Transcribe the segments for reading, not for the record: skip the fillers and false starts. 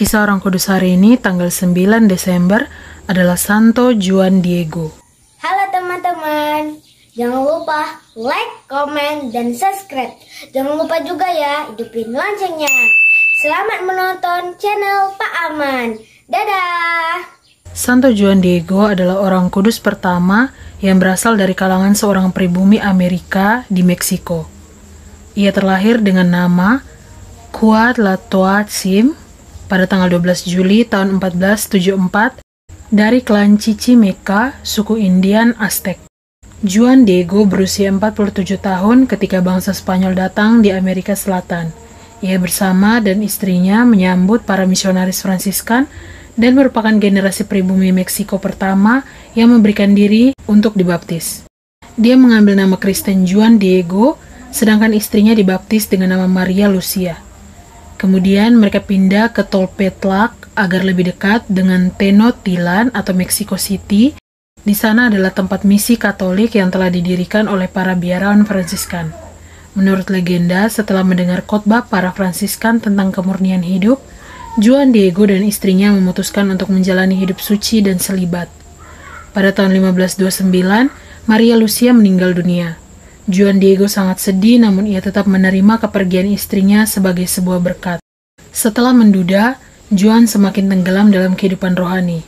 Kisah orang kudus hari ini tanggal 9 Desember adalah Santo Juan Diego. Halo teman-teman, jangan lupa like, komen, dan subscribe. Jangan lupa juga ya, hidupin loncengnya. Selamat menonton channel Pak Aman. Dadah! Santo Juan Diego adalah orang kudus pertama yang berasal dari kalangan seorang pribumi Amerika di Meksiko. Ia terlahir dengan nama Cuauhtlacim pada tanggal 12 Juli tahun 1474 dari klan Chichimeca, suku Indian Aztec. Juan Diego berusia 47 tahun ketika bangsa Spanyol datang di Amerika Selatan. Ia bersama dan istrinya menyambut para misionaris Fransiskan dan merupakan generasi pribumi Meksiko pertama yang memberikan diri untuk dibaptis. Dia mengambil nama Kristen Juan Diego, sedangkan istrinya dibaptis dengan nama Maria Lucia. Kemudian mereka pindah ke Tolpetlac agar lebih dekat dengan Tenochtitlan atau Mexico City. Di sana adalah tempat misi Katolik yang telah didirikan oleh para biarawan Fransiskan. Menurut legenda, setelah mendengar khotbah para Fransiskan tentang kemurnian hidup, Juan Diego dan istrinya memutuskan untuk menjalani hidup suci dan selibat. Pada tahun 1529, Maria Lucia meninggal dunia. Juan Diego sangat sedih, namun ia tetap menerima kepergian istrinya sebagai sebuah berkat. Setelah menduda, Juan semakin tenggelam dalam kehidupan rohani.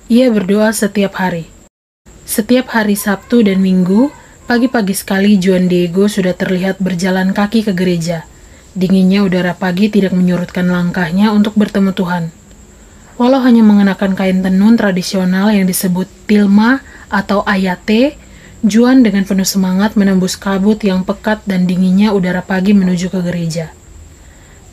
Ia berdoa setiap hari. Setiap hari Sabtu dan Minggu, pagi-pagi sekali Juan Diego sudah terlihat berjalan kaki ke gereja. Dinginnya udara pagi tidak menyurutkan langkahnya untuk bertemu Tuhan. Walau hanya mengenakan kain tenun tradisional yang disebut tilma atau ayate, Juan dengan penuh semangat menembus kabut yang pekat dan dinginnya udara pagi menuju ke gereja.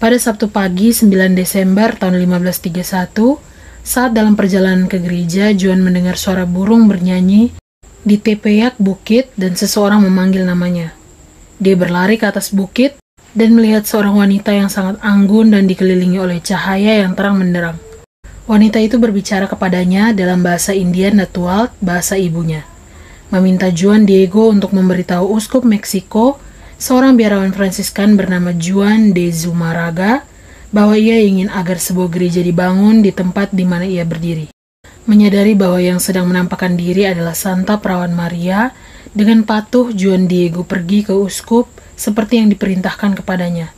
Pada Sabtu pagi 9 Desember tahun 1531, saat dalam perjalanan ke gereja, Juan mendengar suara burung bernyanyi di tepeyak bukit dan seseorang memanggil namanya. Dia berlari ke atas bukit dan melihat seorang wanita yang sangat anggun dan dikelilingi oleh cahaya yang terang benderang. Wanita itu berbicara kepadanya dalam bahasa Indian Natural, bahasa ibunya, meminta Juan Diego untuk memberitahu uskup Meksiko, seorang biarawan Fransiskan bernama Juan de Zumárraga, bahwa ia ingin agar sebuah gereja dibangun di tempat di mana ia berdiri. Menyadari bahwa yang sedang menampakkan diri adalah Santa Perawan Maria, dengan patuh Juan Diego pergi ke uskup seperti yang diperintahkan kepadanya.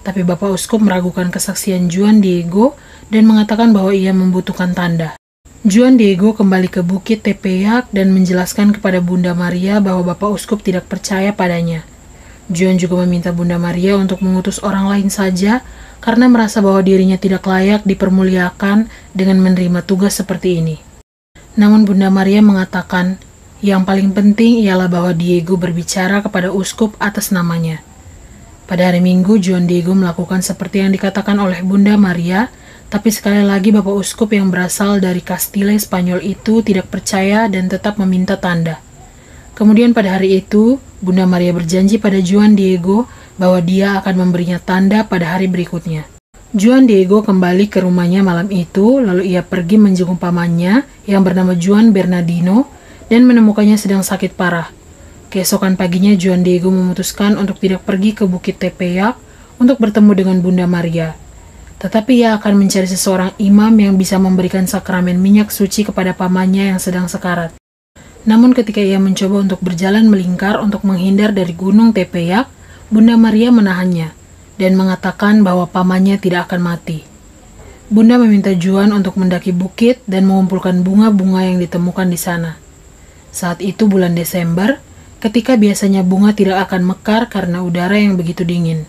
Tapi Bapak Uskup meragukan kesaksian Juan Diego dan mengatakan bahwa ia membutuhkan tanda. Juan Diego kembali ke Bukit Tepeyac dan menjelaskan kepada Bunda Maria bahwa Bapak Uskup tidak percaya padanya. Juan juga meminta Bunda Maria untuk mengutus orang lain saja karena merasa bahwa dirinya tidak layak dipermuliakan dengan menerima tugas seperti ini. Namun Bunda Maria mengatakan, yang paling penting ialah bahwa Diego berbicara kepada uskup atas namanya. Pada hari Minggu, Juan Diego melakukan seperti yang dikatakan oleh Bunda Maria, tapi sekali lagi Bapak Uskup yang berasal dari Castile Spanyol itu tidak percaya dan tetap meminta tanda. Kemudian pada hari itu, Bunda Maria berjanji pada Juan Diego bahwa dia akan memberinya tanda pada hari berikutnya. Juan Diego kembali ke rumahnya malam itu, lalu ia pergi menjenguk pamannya yang bernama Juan Bernardino dan menemukannya sedang sakit parah. Keesokan paginya Juan Diego memutuskan untuk tidak pergi ke Bukit Tepeyac untuk bertemu dengan Bunda Maria. Tetapi ia akan mencari seseorang imam yang bisa memberikan sakramen minyak suci kepada pamannya yang sedang sekarat. Namun ketika ia mencoba untuk berjalan melingkar untuk menghindar dari gunung Tepeyac, Bunda Maria menahannya dan mengatakan bahwa pamannya tidak akan mati. Bunda meminta Juan untuk mendaki bukit dan mengumpulkan bunga-bunga yang ditemukan di sana. Saat itu bulan Desember, ketika biasanya bunga tidak akan mekar karena udara yang begitu dingin.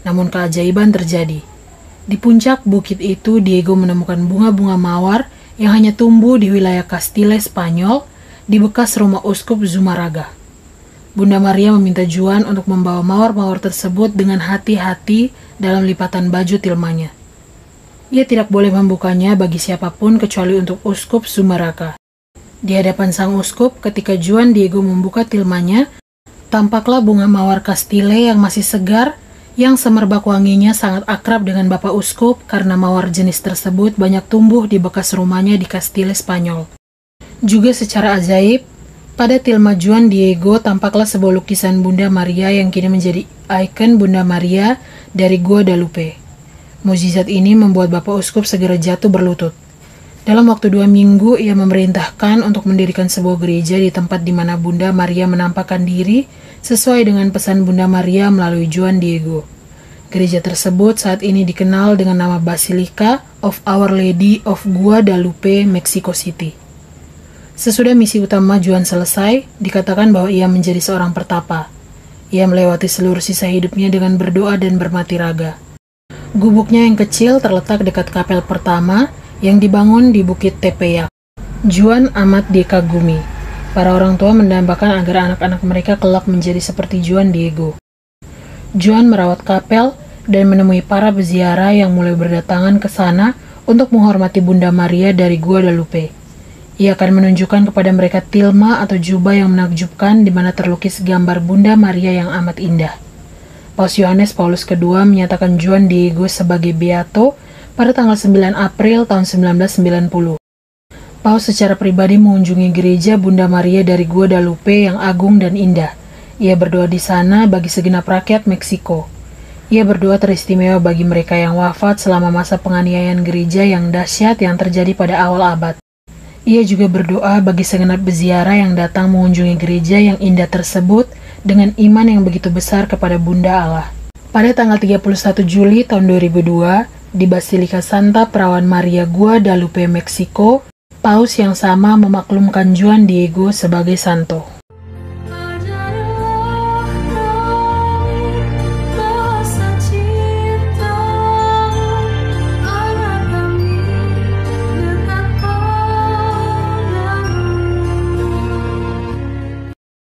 Namun keajaiban terjadi. Di puncak bukit itu, Diego menemukan bunga-bunga mawar yang hanya tumbuh di wilayah Castile Spanyol di bekas rumah uskup Zumárraga. Bunda Maria meminta Juan untuk membawa mawar-mawar tersebut dengan hati-hati dalam lipatan baju tilmanya. Ia tidak boleh membukanya bagi siapapun kecuali untuk uskup Zumárraga. Di hadapan sang uskup, ketika Juan Diego membuka tilmanya, tampaklah bunga mawar Castile yang masih segar, yang semerbak wanginya sangat akrab dengan Bapak Uskup karena mawar jenis tersebut banyak tumbuh di bekas rumahnya di Castile Spanyol. Juga secara ajaib, pada tilma Juan Diego tampaklah sebuah lukisan Bunda Maria yang kini menjadi ikon Bunda Maria dari Guadalupe. Mukjizat ini membuat Bapak Uskup segera jatuh berlutut. Dalam waktu 2 minggu, ia memerintahkan untuk mendirikan sebuah gereja di tempat di mana Bunda Maria menampakkan diri sesuai dengan pesan Bunda Maria melalui Juan Diego. Gereja tersebut saat ini dikenal dengan nama Basilica of Our Lady of Guadalupe, Mexico City. Sesudah misi utama Juan selesai, dikatakan bahwa ia menjadi seorang pertapa. Ia melewati seluruh sisa hidupnya dengan berdoa dan bermati raga. Gubuknya yang kecil terletak dekat kapel pertama yang dibangun di Bukit Tepeyac. Juan amat dikagumi. Para orang tua mendambakan agar anak-anak mereka kelak menjadi seperti Juan Diego. Juan merawat kapel dan menemui para peziarah yang mulai berdatangan ke sana untuk menghormati Bunda Maria dari Guadalupe. Ia akan menunjukkan kepada mereka tilma atau jubah yang menakjubkan di mana terlukis gambar Bunda Maria yang amat indah. Paus Yohanes Paulus II menyatakan Juan Diego sebagai beato pada tanggal 9 April tahun 1990. Paus secara pribadi mengunjungi gereja Bunda Maria dari Guadalupe yang agung dan indah. Ia berdoa di sana bagi segenap rakyat Meksiko. Ia berdoa teristimewa bagi mereka yang wafat selama masa penganiayaan gereja yang dahsyat yang terjadi pada awal abad. Ia juga berdoa bagi segenap peziarah yang datang mengunjungi gereja yang indah tersebut dengan iman yang begitu besar kepada Bunda Allah. Pada tanggal 31 Juli tahun 2002, di Basilika Santa Perawan Maria Guadalupe, Meksiko, Paus yang sama memaklumkan Juan Diego sebagai santo.